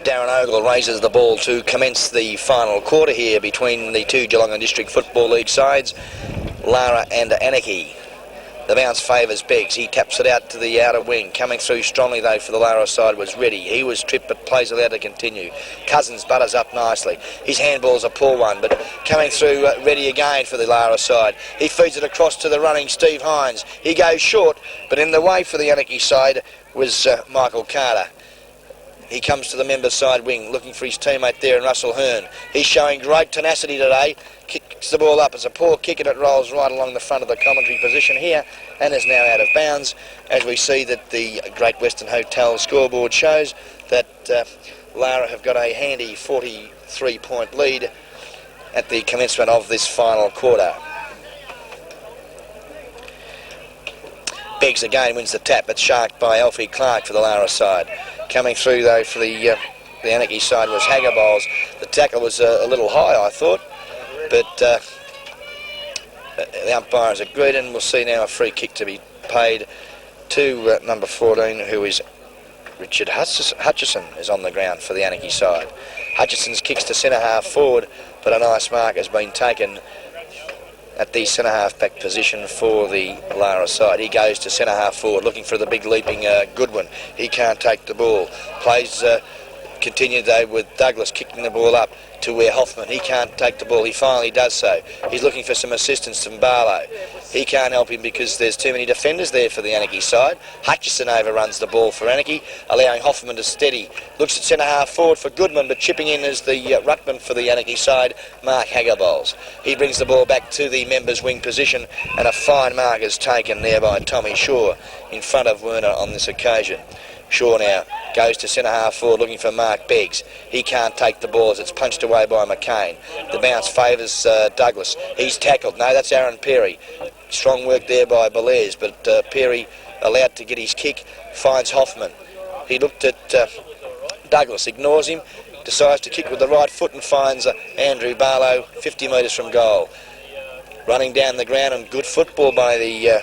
Darren Ogle raises the ball to commence the final quarter here between the two Geelong and District Football League sides, Lara and Anakie. The bounce favours Beggs. He taps it out to the outer wing. Coming through strongly though for the Lara side was Reddy. He was tripped but plays allowed to continue. Cousins butters up nicely. His handball's a poor one, but coming through Reddy again for the Lara side. He feeds it across to the running Steve Hines. He goes short, but in the way for the Anakie side was Michael Carter. He comes to the member side wing looking for his teammate there in Russell Hearn. He's showing great tenacity today. Kicks the ball up. It's a poor kick and it rolls right along the front of the commentary position here and is now out of bounds, as we see that the Great Western Hotel scoreboard shows that Lara have got a handy 43-point lead at the commencement of this final quarter. Beggs again wins the tap. It's sharked by Alfie Clark for the Lara side. Coming through though for the Anakie side was Haggerboles. The tackle was a little high, I thought, but the umpires agreed, and we'll see now a free kick to be paid to number 14, who is Richard Hutchison, is on the ground for the Anakie side. Hutchison's kicks to centre half forward, but a nice mark has been taken at the centre half back position for the Lara side. He goes to centre half forward looking for the big leaping Goodwin. He can't take the ball. Plays continued though with Douglas kicking the ball up to where Hoffman. He can't take the ball. He finally does so. He's looking for some assistance from Barlow. He can't help him because there's too many defenders there for the Anakie side. Hutchison overruns the ball for Anakie, allowing Hoffman to steady. Looks at centre half forward for Goodman, but chipping in is the ruckman for the Anakie side, Mark Haggerboles. He brings the ball back to the members' wing position, and a fine mark is taken there by Tommy Shaw in front of Werner on this occasion. Shaw now goes to centre half forward looking for Mark Beggs. He can't take the ball as it's punched away by McCain. The bounce favours Douglas. He's tackled. No, that's Aaron Perry. Strong work there by Belair's, but Perry allowed to get his kick, finds Hoffman. He looked at Douglas, ignores him, decides to kick with the right foot and finds Andrew Barlow 50 metres from goal. Running down the ground, and good football by the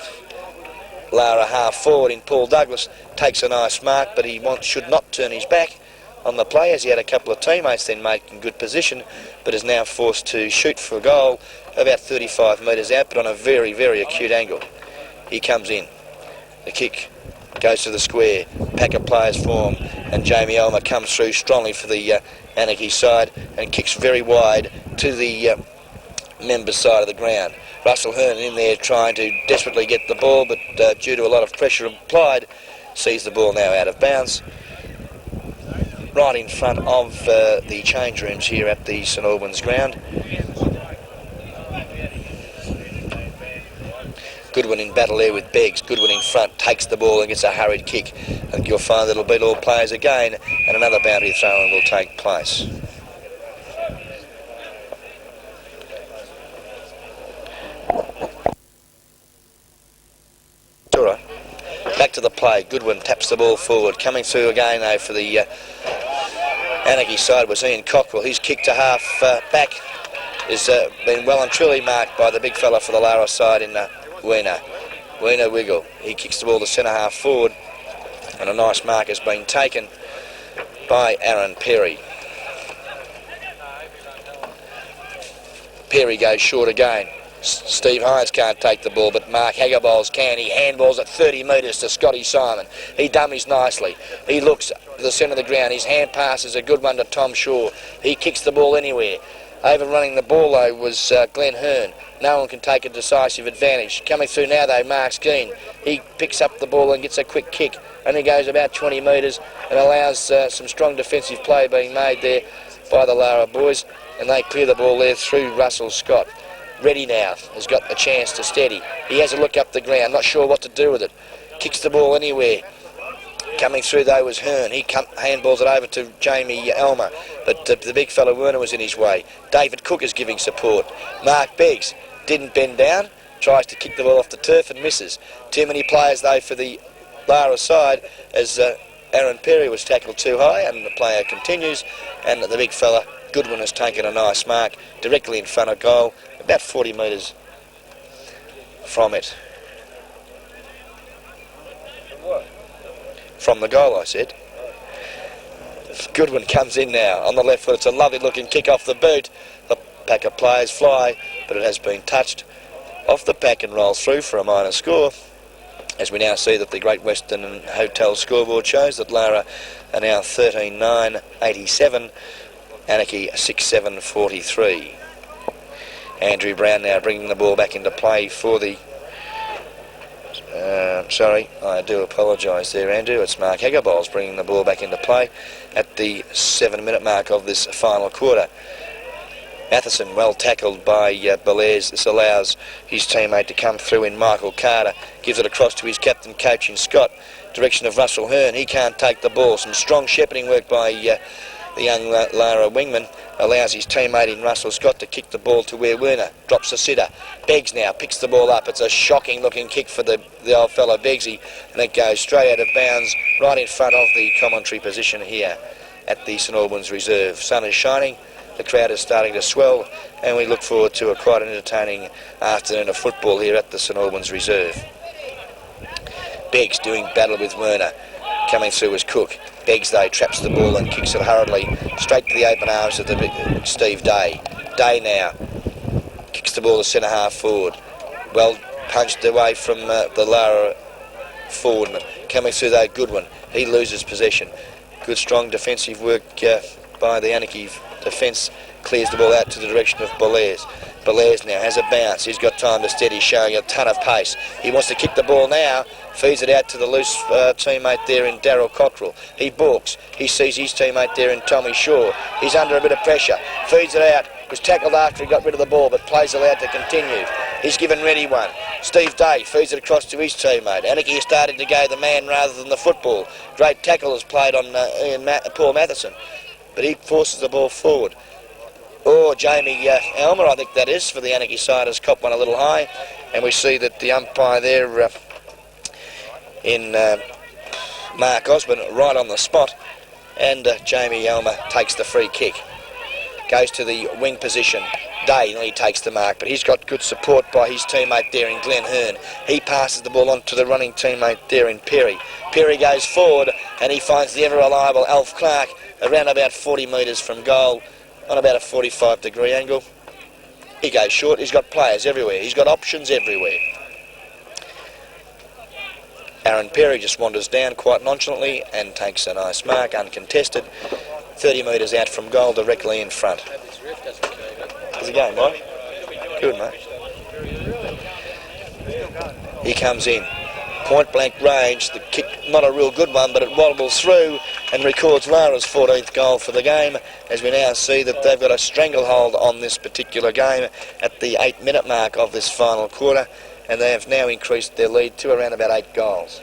Lara half forward in Paul Douglas. Takes a nice mark, but he should not turn his back on the play, as he had a couple of teammates then making good position, but is now forced to shoot for a goal about 35 metres out, but on a very, very acute angle. He comes in. The kick goes to the square. Pack of players form, and Jamie Elmer comes through strongly for the Anakie side and kicks very wide to the members' side of the ground. Russell Hearn in there trying to desperately get the ball, but due to a lot of pressure applied, sees the ball now out of bounds, right in front of the change rooms here at the St Albans ground. Goodwin in battle there with Beggs. Goodwin in front, takes the ball and gets a hurried kick. I think you'll find that it'll beat all players again, and another boundary throw-in will take place. Back to the play. Goodwin taps the ball forward. Coming through again though for the Anakie side was Ian Cockrell. His kick to half back has been well and truly marked by the big fella for the Lara side in Weiner. Weiner Wiggle. He kicks the ball to centre half forward, and a nice mark has been taken by Aaron Perry. Perry goes short again. Steve Hines can't take the ball, but Mark Haggerboles can. He handballs at 30 metres to Scotty Simon. He dummies nicely. He looks to the centre of the ground. His hand pass is a good one to Tom Shaw. He kicks the ball anywhere. Overrunning the ball, though, was Glenn Hearn. No one can take a decisive advantage. Coming through now, though, Mark Skeen. He picks up the ball and gets a quick kick. Only goes about 20 metres and allows some strong defensive play being made there by the Lara boys, and they clear the ball there through Russell Scott. Reddy now has got a chance to steady. He has a look up the ground, not sure what to do with it. Kicks the ball anywhere. Coming through though was Hearn. He handballs it over to Jamie Elmer, but the big fella Werner was in his way. David Cook is giving support. Mark Beggs didn't bend down, tries to kick the ball off the turf and misses. Too many players though for the Lara side, as Aaron Perry was tackled too high, and the player continues, and the big fella Goodwin has taken a nice mark directly in front of goal, about 40 metres from it. From the goal, I said. Goodwin comes in now on the left foot. It's a lovely looking kick off the boot. The pack of players fly, but it has been touched off the pack and rolls through for a minor score. As we now see that the Great Western Hotel scoreboard shows that Lara are now 13-9-87, Anakie 6-7-43. Andrew Brown now bringing the ball back into play for the... sorry, I do apologise there, Andrew. It's Mark Haggerbol's bringing the ball back into play at the 7-minute mark of this final quarter. Matheson well tackled by Belair's. This allows his teammate to come through in Michael Carter. Gives it across to his captain, coach in Scott. Direction of Russell Hearn. He can't take the ball. Some strong shepherding work by the young Lara wingman. Allows his teammate in Russell Scott to kick the ball to where Werner drops the sitter. Beggs now picks the ball up. It's a shocking looking kick for the old fellow Beggsy, and it goes straight out of bounds right in front of the commentary position here at the St Albans Reserve. Sun is shining. The crowd is starting to swell, and we look forward to a quite entertaining afternoon of football here at the St Albans Reserve. Beggs doing battle with Werner. Coming through as Cook. Beggs, though, traps the ball and kicks it hurriedly straight to the open arms of the Steve Day. Day now kicks the ball to centre half forward. Well punched away from the Lara forward. Coming through, though, Goodwin. He loses possession. Good, strong defensive work by the Anakie defence. Clears the ball out to the direction of Belair's. Belair's now has a bounce. He's got time to steady, showing a ton of pace. He wants to kick the ball now. Feeds it out to the loose teammate there in Darryl Cottrell. He balks. He sees his teammate there in Tommy Shaw. He's under a bit of pressure. Feeds it out. Was tackled after he got rid of the ball, but plays allowed to continue. He's given ready one. Steve Day feeds it across to his teammate. Anakie started to go the man rather than the football. Great tackle is played on Paul Matheson, but he forces the ball forward. Oh, Jamie Elmer, I think that is, for the Anakie side, has copped one a little high, and we see that the umpire there in Mark Osborne right on the spot, and Jamie Elmer takes the free kick. Goes to the wing position. Day nearly takes the mark, but he's got good support by his teammate there in Glenn Hearn. He passes the ball on to the running teammate there in Perry. Perry goes forward, and he finds the ever-reliable Alf Clark around about 40 metres from goal on about a 45-degree angle. He goes short. He's got players everywhere. He's got options everywhere. Aaron Perry just wanders down quite nonchalantly and takes a nice mark, uncontested. 30 metres out from goal, directly in front. How's it going, Mike? Good, mate. He comes in. Point blank range. The kick, not a real good one, but it wobbles through and records Lara's 14th goal for the game, as we now see that they've got a stranglehold on this particular game at the 8-minute mark of this final quarter, and they have now increased their lead to around about 8 goals.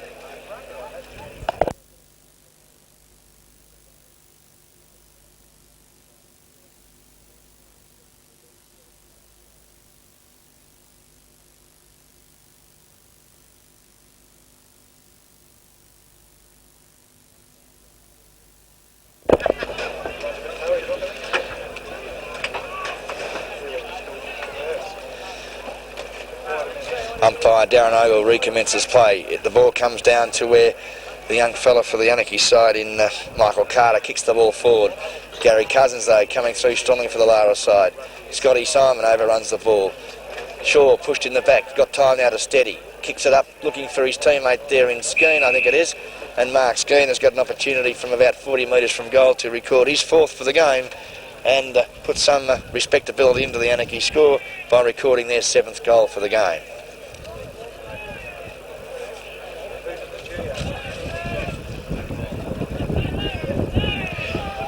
Umpire Darren Ogle recommences play. The ball comes down to where the young fella for the Anakie side in Michael Carter kicks the ball forward. Gary Cousins, though, coming through strongly for the Lara side. Scotty Simon overruns the ball. Shaw pushed in the back, got time now to steady. Kicks it up, looking for his teammate there in Skeen, I think it is. And Mark Skeen has got an opportunity from about 40 metres from goal to record his 4th for the game and put some respectability into the Anakie score by recording their 7th goal for the game.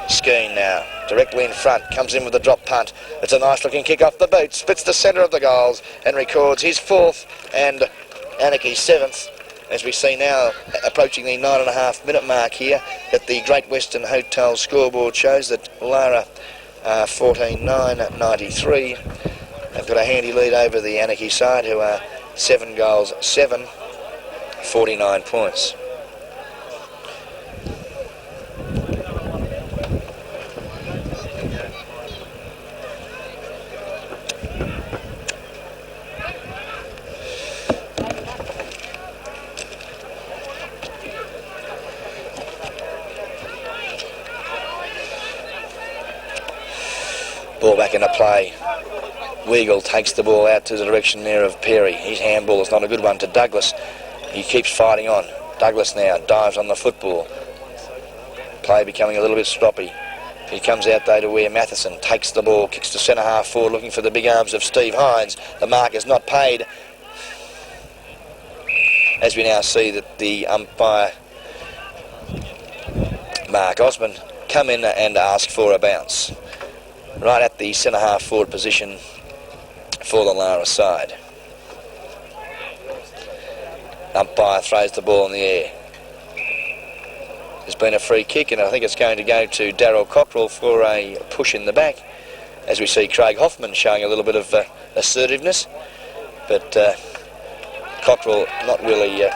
Skeen now, directly in front, comes in with a drop punt. It's a nice looking kick off the boot, splits the centre of the goals and records his 4th and Anakie's 7th, as we see now approaching the 9.5-minute mark here that the Great Western Hotel scoreboard shows that Lara 14-9-93. They've got a handy lead over the Anakie side, who are 7 goals, 7, 49 points. Ball back into play. Weagle takes the ball out to the direction there of Perry. His handball is not a good one to Douglas. He keeps fighting on. Douglas now dives on the football. Play becoming a little bit sloppy. He comes out there to where Matheson takes the ball, kicks to centre half forward, looking for the big arms of Steve Hines. The mark is not paid. As we now see that the umpire, Mark Osmond, come in and ask for a bounce. Right at the centre half forward position for the Lara side. Umpire throws the ball in the air. There's been a free kick, and I think it's going to go to Darryl Cockrell for a push in the back, as we see Craig Hoffman showing a little bit of assertiveness, but Cockrell not really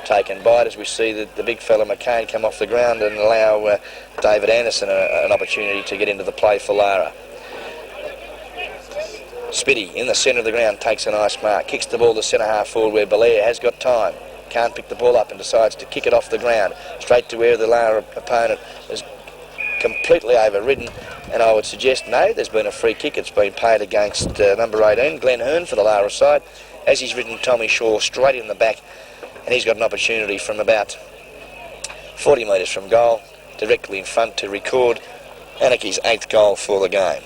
taken by it, as we see the big fella McCain come off the ground and allow David Anderson an opportunity to get into the play for Lara. Spitty in the centre of the ground takes a nice mark, kicks the ball to centre half forward where Belair has got time. Can't pick the ball up and decides to kick it off the ground straight to where the Lara opponent is completely overridden, and I would suggest no, there's been a free kick. It's been paid against number 18, Glenn Hearn, for the Lara side, as he's ridden Tommy Shaw straight in the back, and he's got an opportunity from about 40 metres from goal directly in front to record Anakie's 8th goal for the game.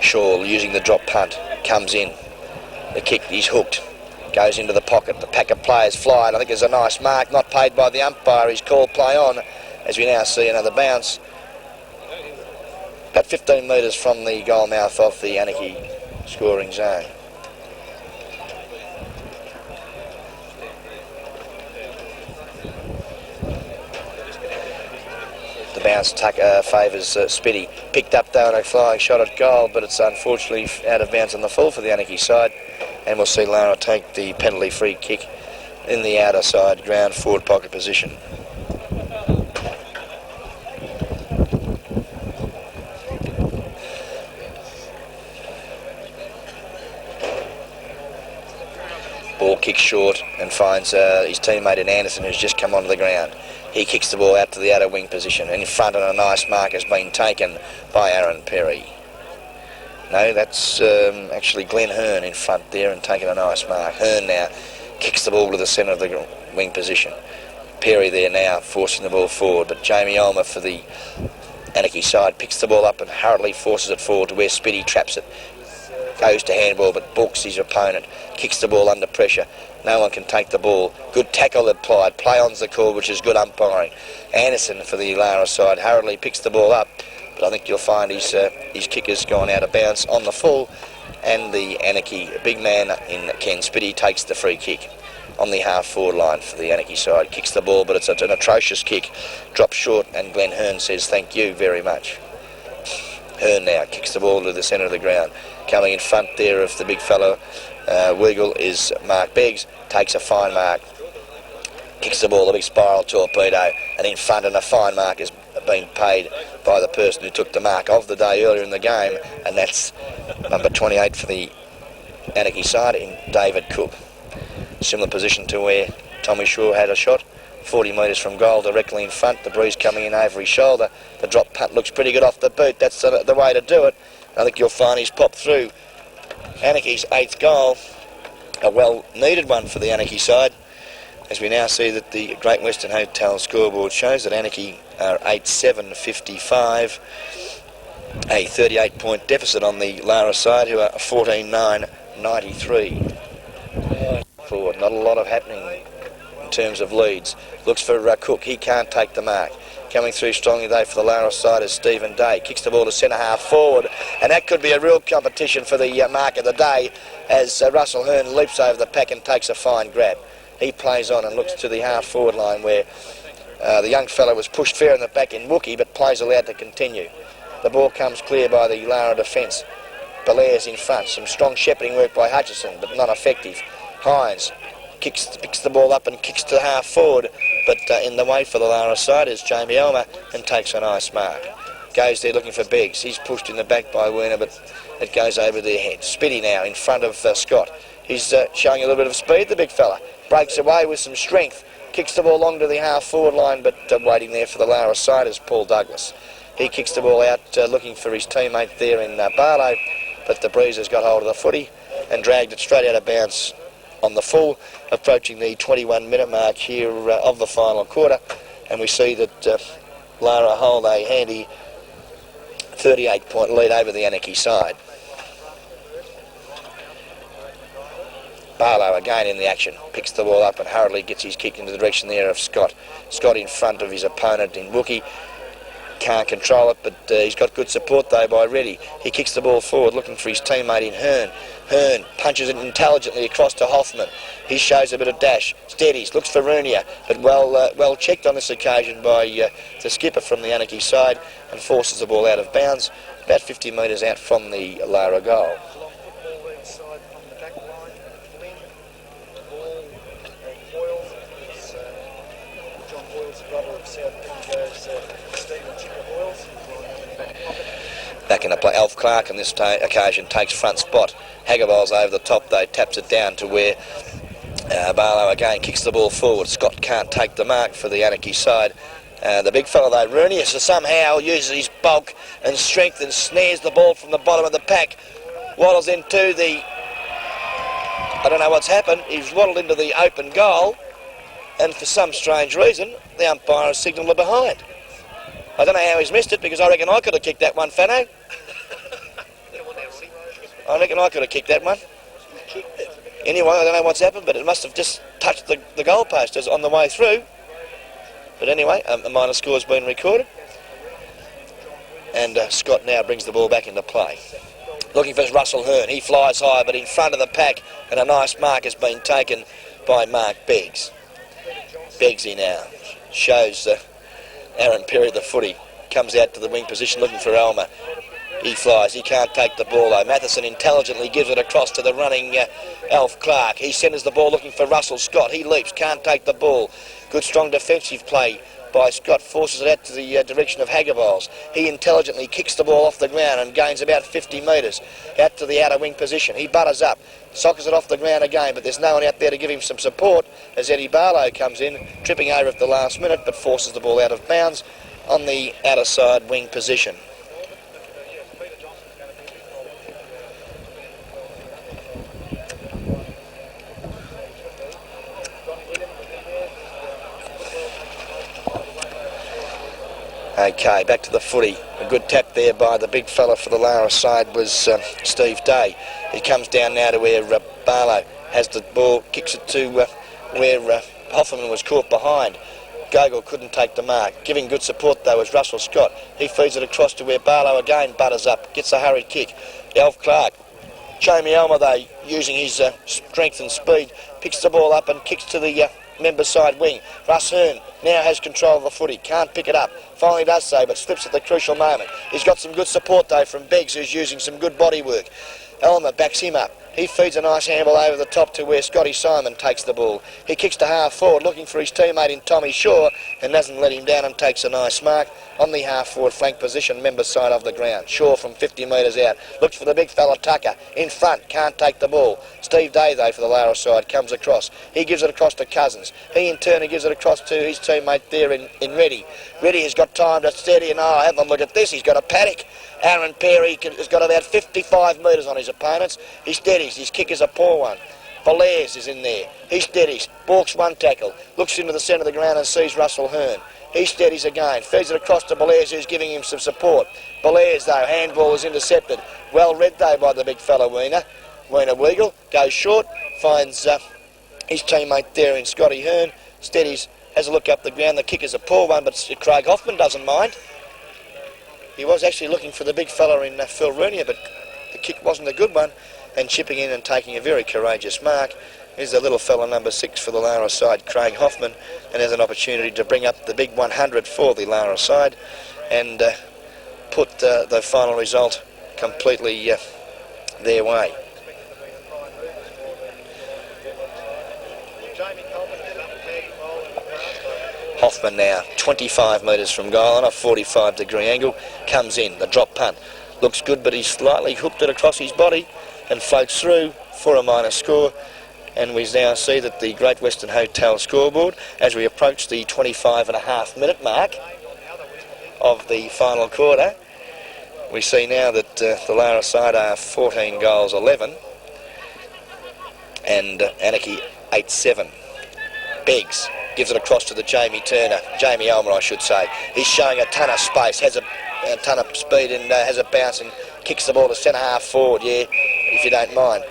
Shaw using the drop punt, comes in, the kick, he's hooked, goes into the pocket, the pack of players fly, and I think there's a nice mark, not paid by the umpire. He's called play on, as we now see another bounce about 15 metres from the goal mouth of the Anakie scoring zone. The bounce favours Spitty. Picked up though and a flying shot at goal, but it's unfortunately out of bounds on the full for the Anakie side, and we'll see Lara take the penalty free kick in the outer side ground forward pocket position. Ball kicks short and finds his teammate in Anderson, who's just come onto the ground. He kicks the ball out to the outer wing position, and in front, and a nice mark has been taken by Aaron Perry. No, that's actually Glenn Hearn in front there and taking a nice mark. Hearn now kicks the ball to the centre of the wing position. Perry there now forcing the ball forward, but Jamie Ulmer for the Anakie side picks the ball up and hurriedly forces it forward to where Spitty traps it. Goes to handball but balks his opponent, kicks the ball under pressure. No one can take the ball. Good tackle applied. Play on's the call, which is good umpiring. Anderson for the Lara side hurriedly picks the ball up, but I think you'll find his kick has gone out of bounds on the full, and the Anakie big man in Ken Spitty takes the free kick on the half forward line for the Anakie side. Kicks the ball, but it's an atrocious kick. Drops short, and Glenn Hearn says thank you very much. Hearn now kicks the ball to the centre of the ground. Coming in front there of the big fellow Weagle is Mark Beggs. Takes a fine mark. Kicks the ball, a big spiral torpedo, and in front, and a fine mark has been paid by the person who took the mark of the day earlier in the game, and that's number 28 for the Anakie side in David Cook. Similar position to where Tommy Shaw had a shot. 40 metres from goal, directly in front. The breeze coming in over his shoulder. The drop punt looks pretty good off the boot. That's the way to do it. I think you'll find he's popped through Anakie's 8th goal. A well-needed one for the Anakie side, as we now see that the Great Western Hotel scoreboard shows that Anakie are 8-7-55. A 38-point deficit on the Lara side, who are 14-9-93. Forward, not a lot of happening in terms of leads. Looks for Cook, he can't take the mark. Coming through strongly though for the Lara side is Stephen Day. Kicks the ball to centre half forward, and that could be a real competition for the mark of the day, as Russell Hearn leaps over the pack and takes a fine grab. He plays on and looks to the half forward line where the young fellow was pushed fair in the back in Wookie, but plays allowed to continue. The ball comes clear by the Lara defence. Belair's in front. Some strong shepherding work by Hutchison, but not effective. Hines picks the ball up and kicks to half forward, but in the way for the Lara side is Jamie Elmer and takes a nice mark. goes there looking for Beggs. He's pushed in the back by Werner, but it goes over their head. Spitty now in front of Scott. He's showing a little bit of speed, the big fella. Breaks away with some strength. Kicks the ball long to the half-forward line, but waiting there for the Lara side is Paul Douglas. He kicks the ball out looking for his teammate there in Barlow, but the Breezers got hold of the footy and dragged it straight out of bounds on the full, approaching the 21-minute mark here of the final quarter. And we see that Lara hold a handy 38-point lead over the Anakie side. Barlow again in the action, picks the ball up and hurriedly gets his kick into the direction there of Scott. Scott in front of his opponent in Wookie. Can't control it, but he's got good support though by Reddy. He kicks the ball forward looking for his teammate in Hearn. Hearn punches it intelligently across to Hoffman. He shows a bit of dash, steadies, looks for Runia, but well checked on this occasion by the skipper from the Anakie side and forces the ball out of bounds, about 50 metres out from the Lara goal. Back in the play, Alf Clark on this occasion takes front spot. Haggerbol's over the top though, taps it down to where Barlow again kicks the ball forward. Scott can't take the mark for the Anakie side. The big fella though, Rooney, somehow uses his bulk and strength and snares the ball from the bottom of the pack. Waddles into the... I don't know what's happened. He's waddled into the open goal, and for some strange reason, the umpire has signalled a behind. I don't know how he's missed it, because I reckon I could have kicked that one, Fano. I reckon I could have kicked that one. Anyway, I don't know what's happened, but it must have just touched the goalpost as on the way through. But anyway, a minor score's been recorded. And Scott now brings the ball back into play. Looking for Russell Hearn. He flies high, but in front of the pack, and a nice mark has been taken by Mark Beggs. Beggsy now shows Aaron Perry the footy. Comes out to the wing position looking for Elmer. He flies, he can't take the ball though. Matheson intelligently gives it across to the running Alf Clark. He centres the ball looking for Russell Scott. He leaps, can't take the ball. Good strong defensive play by Scott, forces it out to the direction of Haggerbol's. He intelligently kicks the ball off the ground and gains about 50 metres out to the outer wing position. He butters up, sockers it off the ground again, but there's no one out there to give him some support as Eddie Barlow comes in, tripping over at the last minute, but forces the ball out of bounds on the outer side wing position. Okay, back to the footy. A good tap there by the big fella for the Lara side was Steve Day. He comes down now to where Barlow has the ball, kicks it to where Hoffman was caught behind. Gogol couldn't take the mark. Giving good support though was Russell Scott. He feeds it across to where Barlow again butters up, gets a hurried kick. Alf Clark. Chamey Elmer though, using his strength and speed, picks the ball up and kicks to the member side wing. Russ Hearn now has control of the footy, can't pick it up, finally does so, but slips at the crucial moment. He's got some good support though from Beggs, who's using some good body work. Elmer backs him up. He feeds a nice handball over the top to where Scotty Simon takes the ball. He kicks to half forward looking for his teammate in Tommy Shaw and doesn't let him down and takes a nice mark on the half forward flank position, member side of the ground. Shaw from 50 metres out looks for the big fella Tucker in front, can't take the ball. Steve Day though for the Lara side comes across. He gives it across to Cousins. He in turn gives it across to his teammate there in Reddy. Reddy has got time to steady and have a look at this. He's got a paddock. Aaron Perry has got about 55 metres on his opponents. He steadies. His kick is a poor one. Belair's is in there. He steadies. Balks one tackle. Looks into the centre of the ground and sees Russell Hearn. He steadies again. Feeds it across to Belair's, who's giving him some support. Belair's, though, handball is intercepted. Well read, though, by the big fella Weiner. Weiner Weagle goes short. Finds his teammate there in Scotty Hearn. Steadies. Has a look up the ground. The kick is a poor one, but Craig Hoffman doesn't mind. He was actually looking for the big fella in Phil Runia, but the kick wasn't a good one. And chipping in and taking a very courageous mark is the little fella number 6 for the Lara side, Craig Hoffman, and has an opportunity to bring up the big 100 for the Lara side and put the final result completely their way. Hoffman now, 25 metres from goal on a 45-degree angle, comes in, the drop punt. Looks good, but he's slightly hooked it across his body and floats through for a minor score. And we now see that the Great Western Hotel scoreboard, as we approach the 25.5-minute mark of the final quarter, we see now that the Lara side are 14 goals 11 and Anakie 8-7. Beggs gives it across to the Jamie Elmer I should say. He's showing a ton of space, has a ton of speed and has a bounce and kicks the ball to centre half forward, yeah, if you don't mind.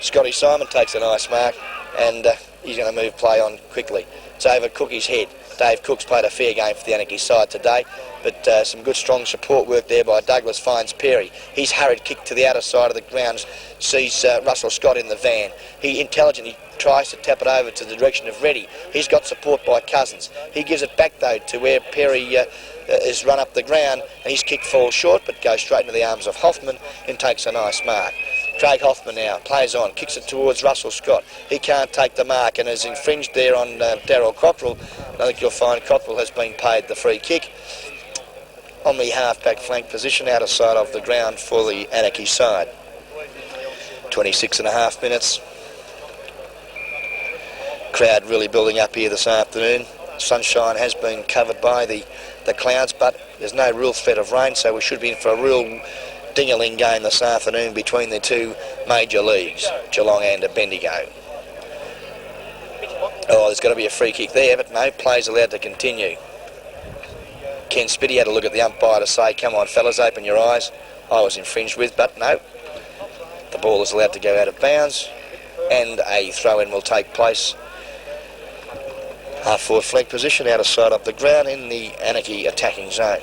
Scotty Simon takes a nice mark and he's going to move play on quickly. It's over Cookie's head. Dave Cook's played a fair game for the Anakie side today, but some good strong support work there by Douglas finds Perry. He's hurried kick to the outer side of the ground, sees Russell Scott in the van. He intelligently tries to tap it over to the direction of Reddy. He's got support by Cousins. He gives it back though to where Perry is run up the ground, and his kick falls short but goes straight into the arms of Hoffman and takes a nice mark. Craig Hoffman now plays on, kicks it towards Russell Scott. He can't take the mark and is infringed there on Darryl Cockrell. I think you'll find Cockrell has been paid the free kick on the half-back flank position out of sight of the ground for the Anakie side. 26.5 minutes. Crowd really building up here this afternoon. Sunshine has been covered by the clouds, but there's no real threat of rain, so we should be in for a real ding-a-ling game this afternoon between the two major leagues, Geelong and Bendigo. Oh, there's got to be a free kick there, but no, play's allowed to continue. Ken Spitty had a look at the umpire to say, come on fellas, open your eyes. I was infringed with, but no. The ball is allowed to go out of bounds and a throw-in will take place. Half-forward flank position out of sight of the ground in the Anakie attacking zone.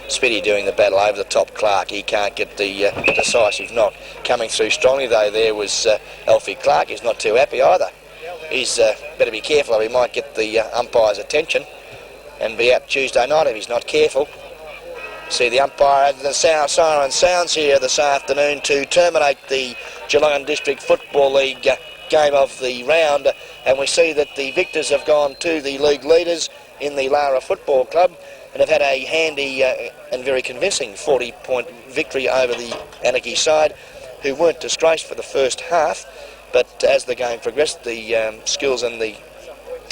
Spitty doing the battle over the top. Clark, he can't get the decisive knock. Coming through strongly though there was Alfie Clark. He's not too happy either. He's better be careful or he might get the umpire's attention and be out Tuesday night if he's not careful. See the umpire, the siren sounds here this afternoon to terminate the Geelong District Football League game of the round, and we see that the victors have gone to the league leaders in the Lara Football Club and have had a handy and very convincing 40-point victory over the Anakie side, who weren't disgraced for the first half, but as the game progressed, the skills and the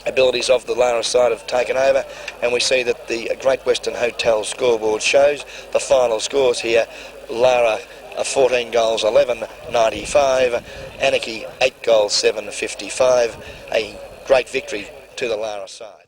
abilities of the Lara side have taken over, and we see that the Great Western Hotel scoreboard shows the final scores here. Lara 14 goals 11 95, Anakie 8 goals 7 55. A great victory to the Lara side.